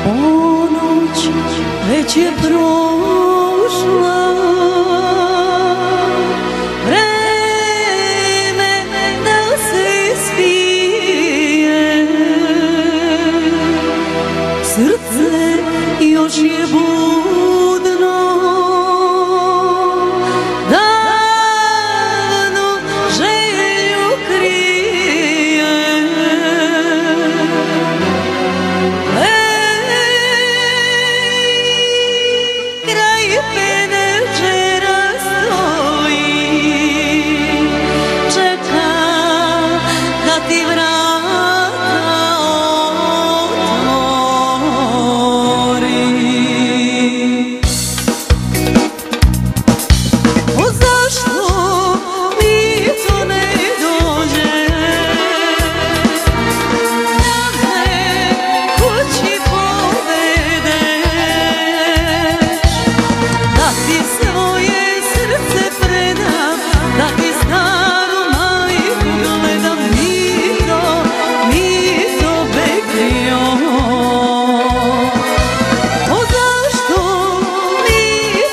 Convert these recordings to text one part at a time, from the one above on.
Ponoć već je prošla, vreme da se spije, srce još je budno, davno želju krije. Kraj penečera stoji, čeka da ti vrata otvori. O zašto mi to ne dođe, da me kući povedeš, da ti svoje srce predam, da ti staru majku gledam, mito bekrio. O zašto mi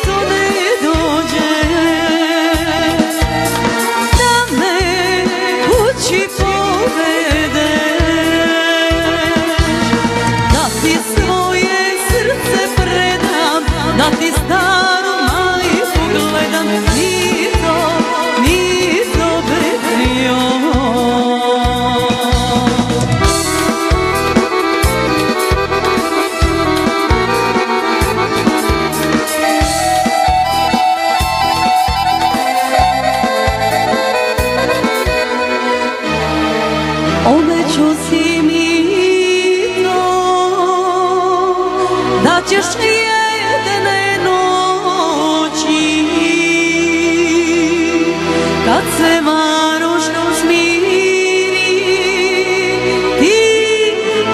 to ne dođe, da me kući povedeš, da ti svoje srce predam, da ti staru majku gledam, mito bekrio. Obećao si mi to, da ćeš jedne noći, kad se varošno smiri, ti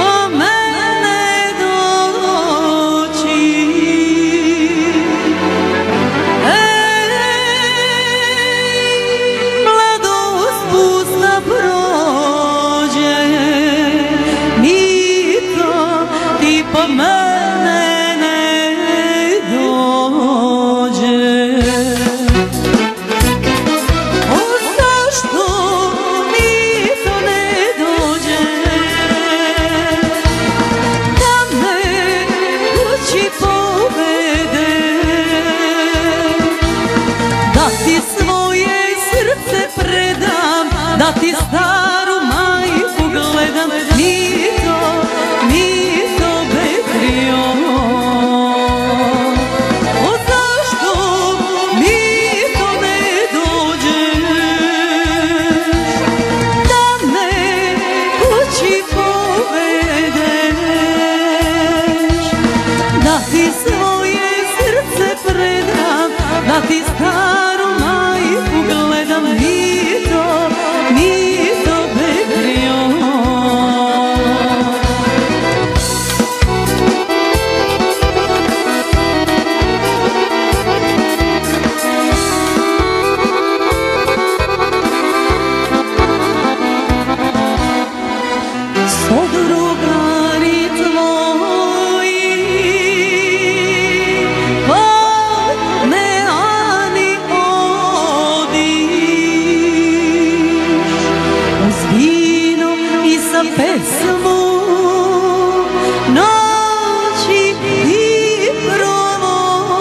o mene doći. Mladost pusta prođe, mito ti po mene ne dođe. O zašto mi to ne dođe, da me kući povedeš, da ti svoje srce predam, da ti staru majku gledam, mito bekrio. O zašto mi to ne dođeš, da me kući povedeš, da ti svoje srce predam, da ti staru majku gledam, mito bekrio. So drugari tvoji, po me ani odiš, uz vino i sa pesmu noći ti provodiš.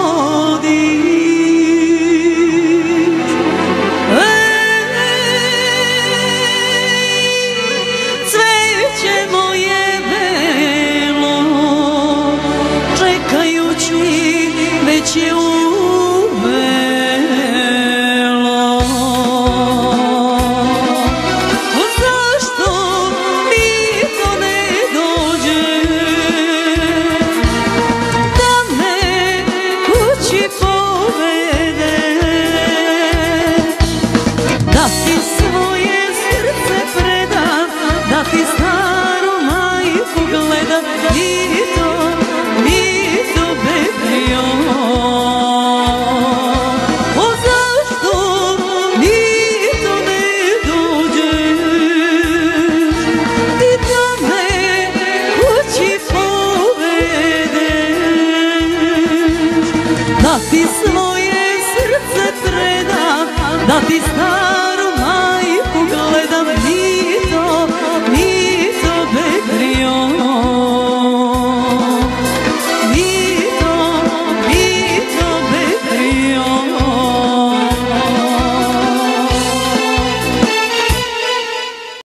Cveće moje belo, čekajući već je uvelo. O zašto mi to ne dođe, da me kući povedeš, da ti svoje srce predam, da ti staru majku gledam, mito bekrio. O zašto mi to ne dođeš, ti da me kući povedeš, da ti svoje srce predam, da ti stavim